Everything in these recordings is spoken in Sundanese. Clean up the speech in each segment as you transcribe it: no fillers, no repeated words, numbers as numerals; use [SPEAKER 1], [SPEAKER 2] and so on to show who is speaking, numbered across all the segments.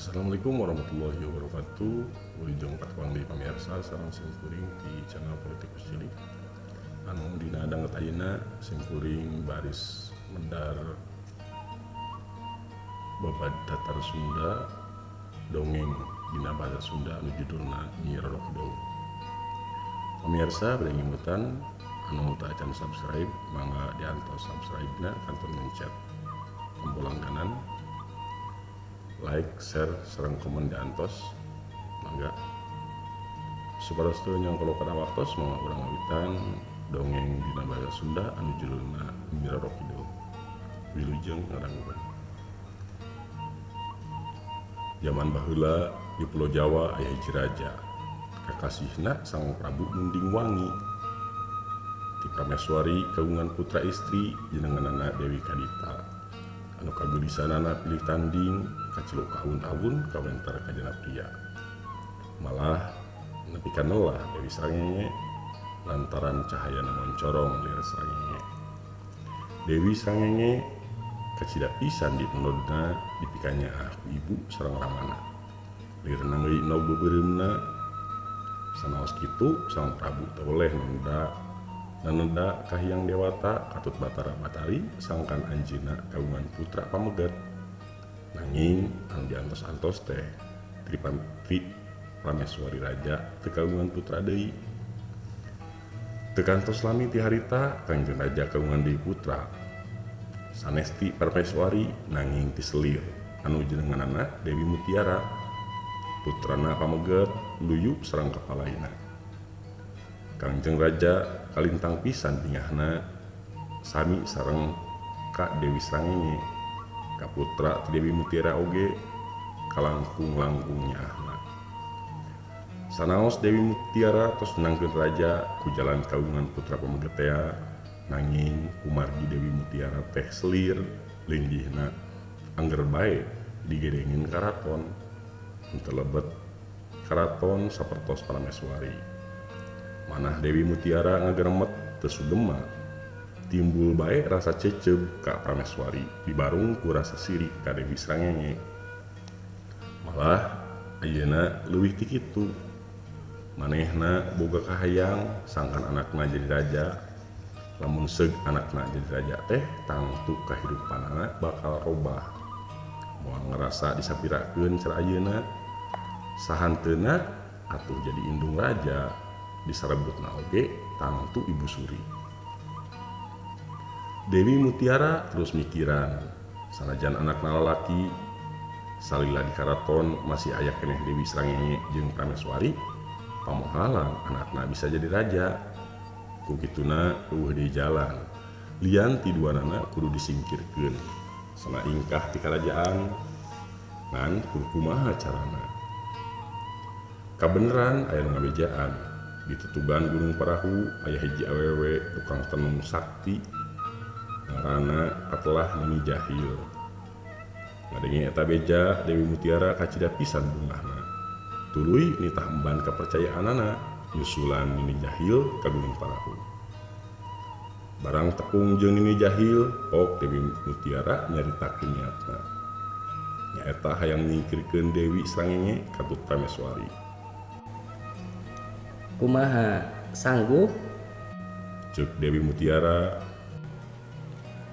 [SPEAKER 1] Assalamualaikum warahmatullahi wabarakatuh. Wilujeng patwang di pamirsa sareng simkuring di channel Politikus Cilik. Anu dina danget ayeuna simkuring baris medar babad datar Sunda dongeng dina bahasa Sunda anu judulna Nyi Roro Kidul. Pamirsa bade ngimutan anu teu acan subscribe mangga diantos subscribe-na kanton mencet tombol langganan, like, share, serang komen diantos mangga supados teu nyangkolo kana waktos mangga urang ngawitan dongeng dina bahasa Sunda anu judulna Nyi Roro Kidul. Wilujeng ngadangukeun. Zaman baheula di Pulau Jawa aya hiji raja kakasihna Sang Prabu Munding Wangi. Ti prameswari kagungan putra istri jenenganana Dewi Kadita anu kageulisanana pilih tanding kaciluk kahun-ahun kawentar kajana pria. Malah nepi ka neulah Dewi Srangenge lantaran cahayana moncorong lir Srangenge. Dewi Srangenge kacida pisan ditendodna dipikanya ku ibu sareng ramana. Lir nangeuy no beubeuremna sanaos kitu Sang Prabu teu boleh naneda kahiyang dewata katut Batara Batari sangkan anjeunna kagungan putra pamegat. Nanging anu diantos-antos teh Tri Prameswari raja teu kagungan putra deui. Teu kantos lami ti harita Kangjeng Raja kagungan deui putra sanes ti Prameswari nanging ti selir anu jenenganana Dewi Mutiara. Putrana pamegat luyu sareng kapalaina. Kangjeng Raja kalintang pisan bingahna sami sareng Kak Dewi Srangenge. Ka putra ti Dewi Mutiara oge kalangkung-langkung nyaahna. Sanaos Dewi Mutiara tos nangkeun raja ku jalan kagungan putra pamegetea, nanging kumargi Dewi Mutiara teh selir linggihna angger bae digedengeun karaton. Henteu lebet karaton sapertos Prameswari. Manah Dewi Mutiara ngageremet teu sugema, timbul bae rasa ceceub ka Prameswari dibarung ku rasa sirik ka Dewi Srangenge. Malah ayeuna leuwih ti kitu, manehna boga kahayang sangkan anakna jadi raja. Lamun seug anakna jadi raja teh tangtu kahirupanna bakal robah. Moal ngerasa disapirakeun cara ayeuna sahanteuna atuh jadi indung raja disarebutna oge tangtu ibu suri. Dewi Mutiara terus mikiran sanajan anakna lalaki salila di karaton masih aya keneh Dewi Srangenge jeung Prameswari, pamohalan anakna bisa jadi raja. Ku kituna eueuh deui jalan lian ti duanana kudu disingkirkeun sana ingkah ti karajaan ngan kudu kumaha carana. Kabeneran aya nu ngabejaan di tutuban Gunung Parahu aya hiji awewe tukang tenung sakti ngaranna atelah Nini Jahil. Ngadenge eta beja Dewi Mutiara kacida pisan bungahna. Tuluy nitah emban kapercayaanana nyusulan Nini Jahil ka Gunung Parahu. Barang tepung jeung Nini Jahil pok Dewi Mutiara nyaritakeun niatna. Nyaeta hayang nyingkirkeun Dewi Srangenge katut Prameswari.
[SPEAKER 2] Kumaha sanggup?
[SPEAKER 1] Ceuk Dewi Mutiara.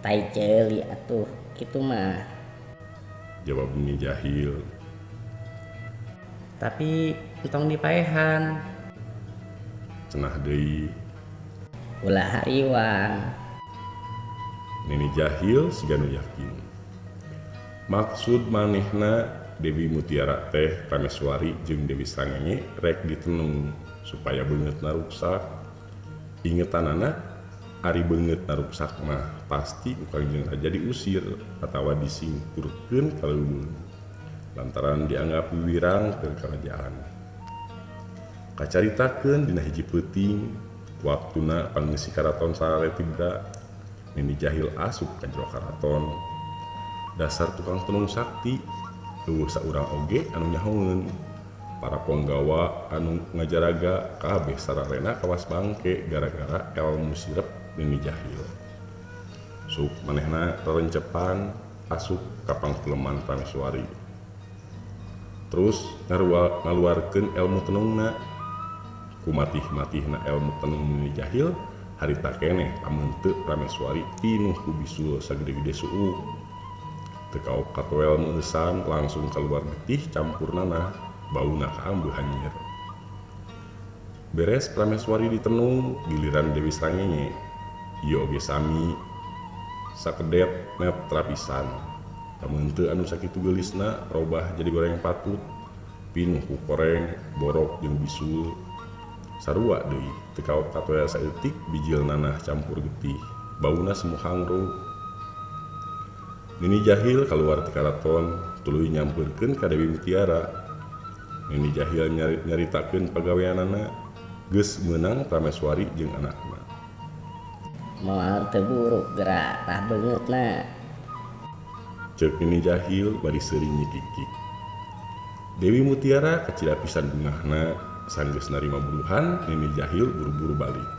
[SPEAKER 2] Tai ceuli atuh kitu mah.
[SPEAKER 1] Jawab Nini Jahil.
[SPEAKER 2] Tapi entong dipaehan.
[SPEAKER 1] Cenah deui.
[SPEAKER 2] Ulah hariwang.
[SPEAKER 1] Nini Jahil siganu yakin. Maksud manehna Dewi Mutiara teh Prameswari jeung Dewi Srangenge rek ditenung supaya beungeutna ruksak. Ingetanana ari beungeutna ruksak mah pasti ku Kangjeng Raja diusir atawa disingkurkeun ka leuweung lantaran dianggap wiwirang keur karajaan. Kacaritakeun dina hiji peuting waktuna pangeusi karaton sarare tibra Nini Jahil asup ka jero karaton. Dasar tukang tenung sakti eueuh saurang oge anu nyahoeun. Para penggawa anu ngajaraga kabeh sararena kawas bangke gara-gara elmu sirep Nini Jahil. Suk manehna rerencepan asup ka pangteleman Prameswari. terus ngaluarkeun ilmu tenungna. Kumatih-matihna ilmu tenung Nini Jahil harita keneh lamun teu Prameswari pinuh ku bisul sagede-gede suuk. Teu kaok katoel meusan langsung keluar getih campurnana bauna kaambuh hanyir. Beres Prameswari ditenung, giliran Dewi Srangenge. Ieu oge sami sakedet netra pisan. Lamun teu anu sakitu geulisna robah jadi goreng patut, pinuh ku koreng, borok jeung bisul. Sarua deui, teu kaok katoel saeutik bijil nanah campur getih, bauna semu hangruk. Nini Jahil kaluar ti karaton, tuluy nyampeurkeun ka Dewi Mutiara. Nini Jahil nyaritakeun pagaweanana, geus meunang Prameswari jeung anakna.
[SPEAKER 2] Moal teu buruk gerak rah beungeutna.
[SPEAKER 1] Ceuk Nini Jahil bari seuring nyikik. Dewi Mutiara kacida pisan bungahna, sanggeus narima buruhan Nini Jahil buru-buru balik.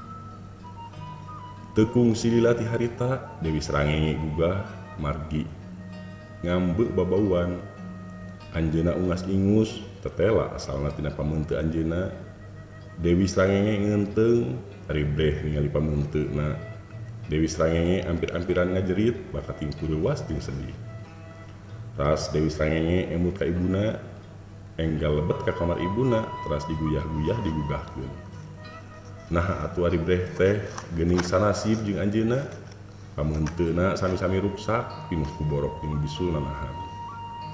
[SPEAKER 1] Teu kungsi lila ti harita, Dewi Srangenge gugah margi ngambeu babauan. Anjeunna ungas ingus tetela asalna tina pameunteun anjeunna. Dewi Srangenge ngeunteung ari breh ningali pameunteuna. Dewi Srangenge ampir-ampiran ngajerit bakat tingku leuwas jeung sedih. Ras Dewi Srangenge emut ka ibuna, enggal lebet ka kamar ibuna, teras diguyah-guyah digugahkeun. Nah atuh ari breh teh geuning sanasib jeung anjeunna. Pameunteuna sami-sami ruksak pinuh ku borok jeung bisul nanahan,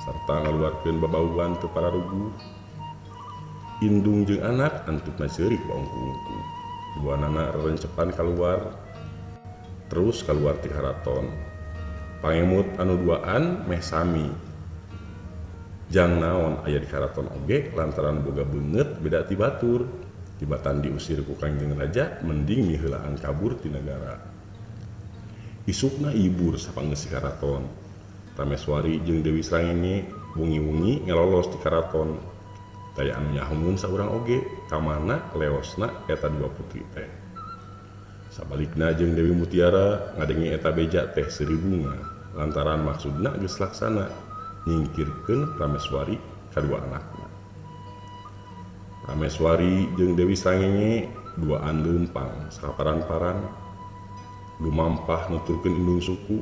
[SPEAKER 1] sarta ngaluarkeun babauan teu pararugu. Indung jeung anak antupna ceurik baungku-ungku. Duanana rerencepan kaluar, terus kaluar ti karaton. Pangemut anu duaan meh sami. Jang naon aya di karaton oge lantaran boga beungeut beda ti batur. Tibatan diusir ku Kangjeng Raja, mending miheulaan kabur ti negara. Isukna ibur sapangeus ti karaton. Prameswari jeung Dewi Srangenge wengi-wengi ngelolos ti karaton. Taya anu nyahomun saurang oge kamana leosna eta dua putri teh. Sabalikna jeung Dewi Mutiara ngadengi eta beja teh seuri bunga, lantaran maksudna geus laksana nyingkirkeun Prameswari kadua anakna. Prameswari jeung Dewi Srangenge duaan leumpang sakaparan-paran. Lumampah nuturkeun indung suku,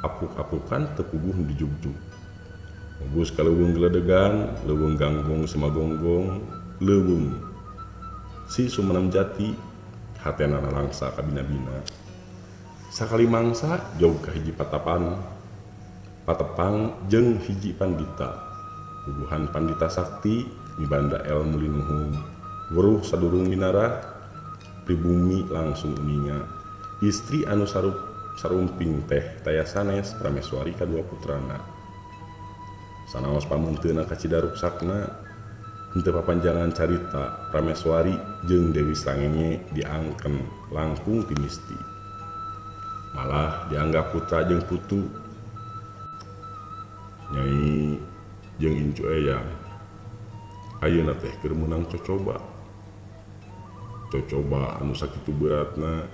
[SPEAKER 1] apuk-apukan teu puguh di jugjug. Mugus ka leuweung geledegan, leuweung ganggong semagonggong, leuweung si Sumenep Jati, hatena nalangsa ka bina-bina. Sakali mangsa jauh ka hiji patepang jeung hiji pandita. Puguhan pandita sakti mibanda elmu linuhung. Weruh sadurung minarah, pribumi langsung uninga. Istri anu sarumping teh taya sanes Prameswari kadua putrana. Sanaos pamunteuna kacida ruksakna, henteu papanjangan carita Prameswari jeung Dewi Srangenge diangken langkung ti misti. Malah dianggap putra jeung putu. Nyai jeung Incu Eyang ayeuna teh keur meunang cocoba. Cocoba anu sakitu beratna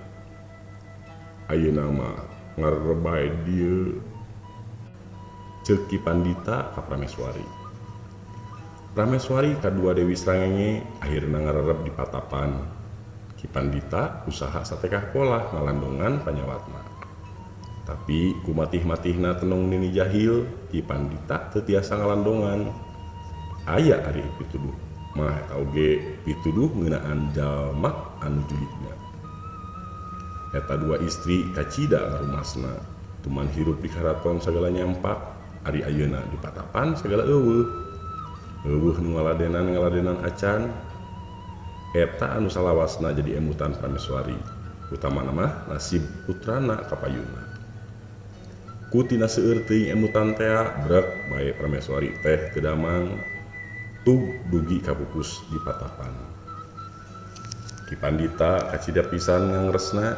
[SPEAKER 1] ayeuna mah ngarerebay dieu, ceuk Ki Pandita ka Prameswari. Prameswari kadua Dewi Srangenge akhirna ngarerep di patapan. Ki Pandita usaha satekah polah ngalandongan panyawatna. Tapi kumatih-matihna tenung Nini Jahil, Ki Pandita teu tiasa ngalandongan. Aya ari pituduh mah eta oge pituduh ngeunaan jalma anu juligna. Eta dua istri kacida ngarumasna, tuman hirup di karaton sagala nyampak, ari ayeuna di patapan sagala eueuh. Eueuh nu ngaladenan acan. Eta anu salawasna jadi emutan Prameswari, utamana mah nasib putrana kapayuna. Ku tina seueur teuing emutan teh brek bae Prameswari teh teu damang, tug dugi kapupus di patapan. Ki Pandita kacida pisan ngangresna,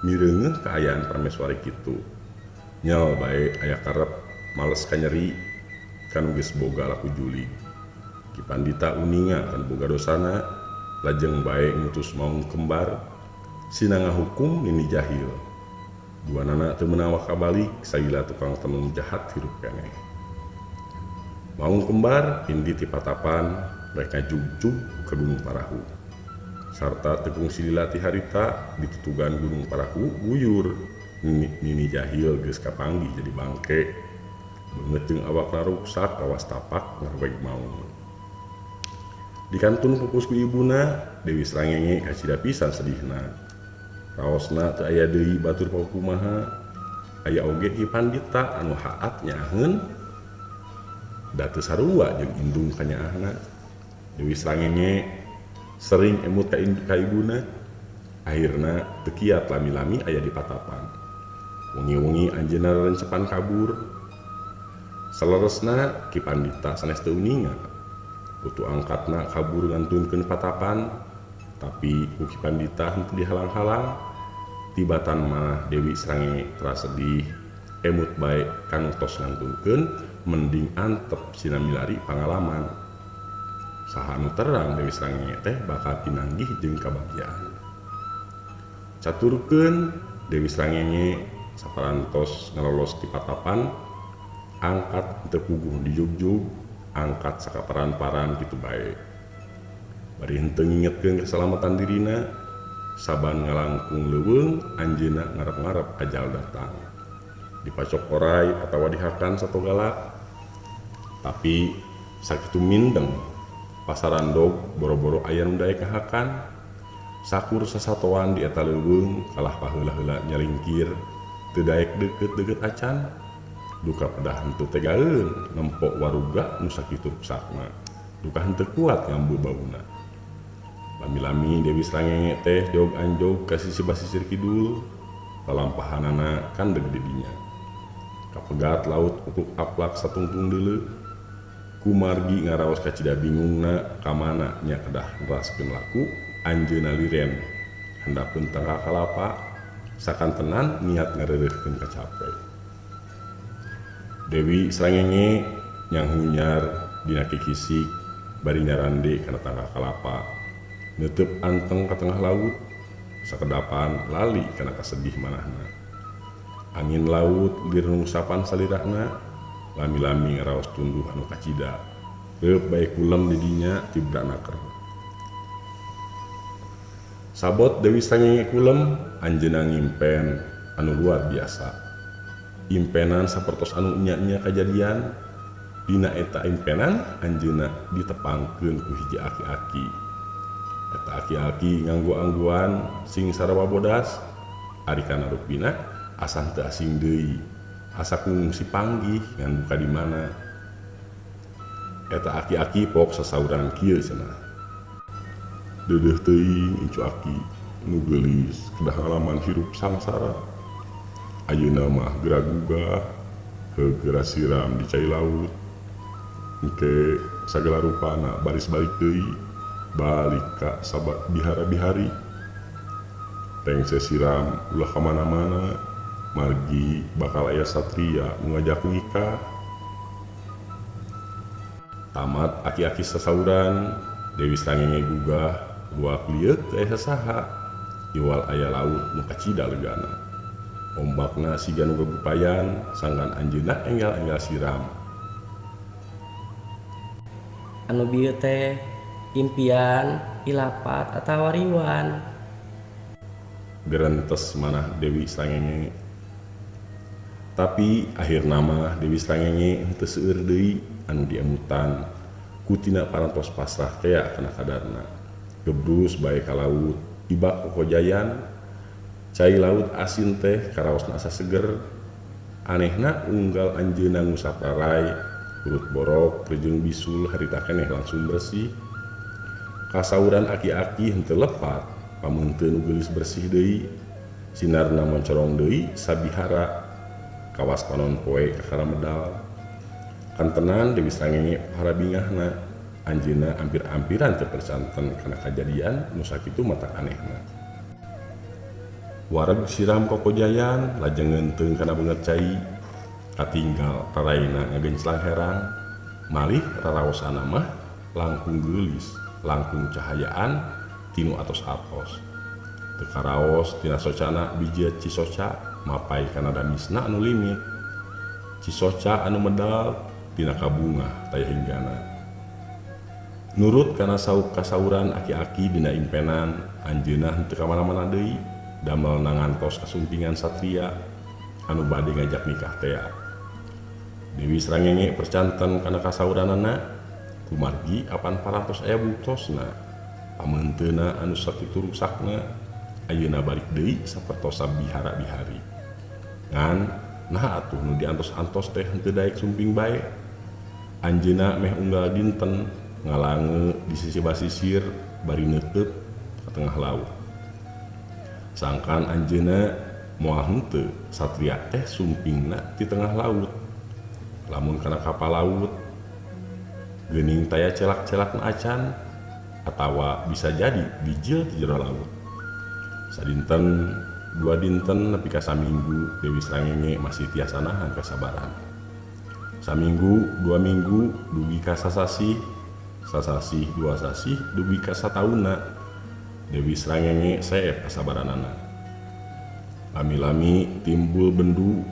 [SPEAKER 1] mireungeuh kaayaan Prameswari kitu. Nyal bae aya karep males kanyeri kan geus boga laku julig. Ki Pandita uninga kan boga dosana, lajeng bae ngutus maung kembar sina ngahukum Nini Jahil. Duanana teu meunang waka balik sagila tukang tenung jahat hirup keneh. Maung kembar hindi ti patapan mereka jugjug ke Gunung Parahu. Sarta tekung silila ti harita ditutugan Gunung Parahu guyur nini jahil geus kapanggi jadi bangke. Beungeut jeung awakna ruksak kawas tapak ngarweg maung. Di kantun pupus ku ibuna Dewi Srangenge kacida pisan sedihna. Raosna teu aya deui batur pakumaha. Aya oge Ki Pandita anu haat nyaheun da teu sarua jeung indung ka nyaahna. Dewi Srangenge sering emut ka ibuna. Akhirna teu kiat lami-lami aya di patapan. Wengi-wengi anjeunna rencepan kabur. Saleresna Ki Pandita sanes teu uningan. Putu angkatna kabur ngantunkeun patapan, tapi ku Ki Pandita henteu dihalang-halang. Tibatan mah Dewi Srangenge teras sedih, emut bae kanu tos ngantunkeun mending antep sina milari pangalaman. Saha anu terang Dewi Srangenge teh bakal pinanggih jeung kabagjaan. Caturkeun Dewi Srangenge saparantos ngalolos ti patapan, angkat teu puguh dijugjug, angkat sakaparan-paran kitu bae. Bari henteu ngingetkeun keselamatan dirina, saban ngalangkung leuweung anjeunna ngarep-ngarep ajal datang. Dipacok oray atawa dihakan satogalak. Tapi sakitu mindeng pasarandog boro-boro aya nu daek kahakan. Sakur sasatoan di eta leuweung kalah paheula-heula nyalingkir, teu daek deukeut-deukeut acan. Duka pedah henteu tegaeun ngempok waruga nu sakitu rusakna. Duka henteu kuat ngambu bauna. Lami-lami Dewi Srangenge teh jog-anjog ka sisi basisir kidul, lalampahanana kandeg di dinya. Kapegat laut upuk aplak satungtung deuleu. Kumargi ngaraos kacida bingungna kamana nya kedah neraskeun laku anjeunna liren. Handapeun tangka kalapa sakantenan niat ngareureuhkeun kacape. Dewi Srangenge nyang hunyar dina kikisik bari nyarande kana tangka kalapa. Neuteub anteng ka tengah laut, sakedapan lali kana kasedih manahna. Angin laut lir ngusapan salirahna, lami-lami ngaraos tunduh anu kacida. Reup bae kulem di dinya tibrana keur. Sabot Dewi Srangenge kulem, anjeunna ngimpen anu luar biasa. Impenan sapertos anu nya-nya kajadian. Dina eta impenan anjeunna ditepangkeun ku hiji aki-aki. Eta aki-aki nganggu-angguan sing sarua bodas. Ari kana rupina asa teu asing deui. Asa kungsi panggih ngan buka di mana. Eta aki-aki pok sasauran kieu cenah. Deudeuh teuing incu aki nu geulis kedah ngalaman hirup sangsara. Ayeuna mah gera-gugah heugera siram di cai laut. Engke sagala rupana baris balik deui, balik ka sabat bihara-bihari. Tengse siram ulah ka mana-mana, margi bakal aya satria nu ngajak nikah. Tamat aki-aki sasauran, Dewi Srangenge gugah luak lieuh teu aya saha. Iwal aya laut nu kacida legana. Ombakna siga nu gebupayan, sanggan anjeunna enggal-enggal siram.
[SPEAKER 2] Anu bieu teh impian, ilapat atawa riwan.
[SPEAKER 1] Gerentes manah Dewi Srangenge. Tapi akhir nama Dewi Srangenge henteu seueur deui anu diemutan. Kutina parantos pasrah tea kana kadarna. Gebrus bae ka laut, ibak kokojayan. Cai laut asin teh karaosna asa seger. Anehna unggal anjeunna ngusap rarai, urut borok jeung bisul harita keneh langsung bersih. Kasauran aki-aki henteu lepat, pamun teu nu geulis bersih deui. Sinarna moncorong deui sabihara kawas panon poe ka karamedal. Kantenan Dewi Srangenge harabingahna, anjeunna ampir-ampiran teu percanten kana kajadian nu sakitu matak anehna. Wareg siram kokojayan lajeng ngenteung kana beungeut cai. Katinggal raraina ngagenclang herang. Malih raraosana mah langkung geulis, langkung cahayaan tinu atos-atos. Teu karaos tina socana bijieut Cisoca mapai kana damisna anu limit. Cisoca anu medal pinaka bunga taya hinggana. Nurut karena sauk kasauran aki-aki dina impenan, anjeunna henteu ka mana-mana deui, damel nangantos kasumpingan satria anu bade ngajak nikah teh. Dewi Srangenge percanten kana kasauranana, kumargi apan parantos aya buktosna. Pamenteuna anu sakitu rusakna, ayeuna balik deui sapertosa bihara-bihari. Ngan nah atuh nu diantos-antos teh henteu daek sumping bae. Anjeunna meh unggal dinten ngalange di sisi basisir bari neuteup ka tengah laut. Sangkan anjeunna moal henteu satria teh sumpingna di tengah laut. Lamun kana kapal laut geuning taya celak-celakna acan atawa bisa jadi bijil di jero laut. Sadinten dua dinten nepi ka saminggu Dewi Srangenge masih tiasa nahan kasabaran. Saminggu, 2 minggu, dugi ka sasasih, sasasih 2 sasih, dugi ka satauna. Dewi Srangenge seep kasabaranana. Lami-lami timbul bendu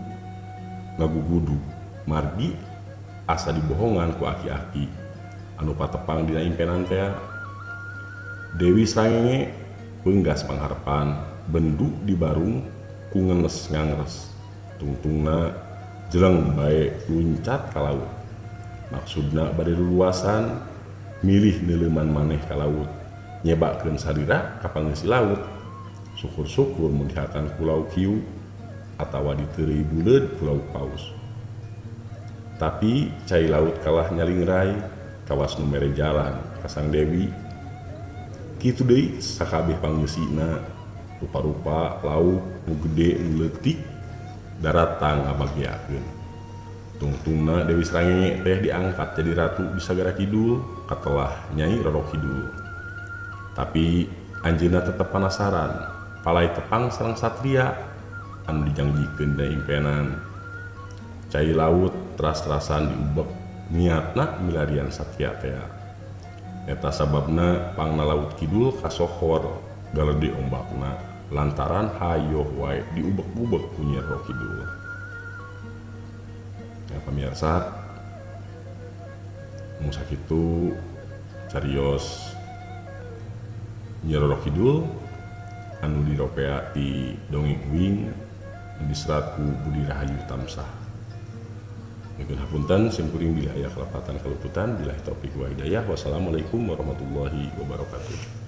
[SPEAKER 1] ngagugudu, margi asa dibohongan ku aki-aki anu patepang dina impenan teh. Dewi Srangenge beunggas pangharepan bendu dibarung ku ngenes ngangres. Tungtungna jeleng bae luncat ka laut. Maksudna bade luluasan milih neuleuman maneh ka laut, nyebakeun sarira ka pangeussi laut. Syukur-syukur mun dihakan Pulau Kiu atawa diteureuy buleud Pulau Paus. Tapi cai laut kalah nyalingrai kawas nu mere jalan ka Sang Dewi. Kitu deui sakabeh pangeusina, rupa-rupa lauk nu gede nu leutik daratang ngabagyakeun. Tungtungna Dewi Srangenge teh diangkat jadi ratu di Sagara Kidul katelah Nyai Roro Kidul. Tapi anjeunna tetep penasaran, palai tepang sareng satria anu dijangjikeun dina impenan. Cai laut teras-terasan diubek niatna milarian satria teh. Eta sababna pangna laut kidul kasohor galede ombakna lantaran hayoh wae diubek-ubek ku Nyi Roro Kidul. Ya pamirsa, mun sakitu carios Nyi Roro Kidul anu diropea di dongeng uing diserat ku Budi Rahayu Tamsah. Mungkin hapunten simkuring bila aya kelapatan kaluputan, billahi taufiq wa hidayah. Wassalamualaikum warahmatullahi wabarakatuh.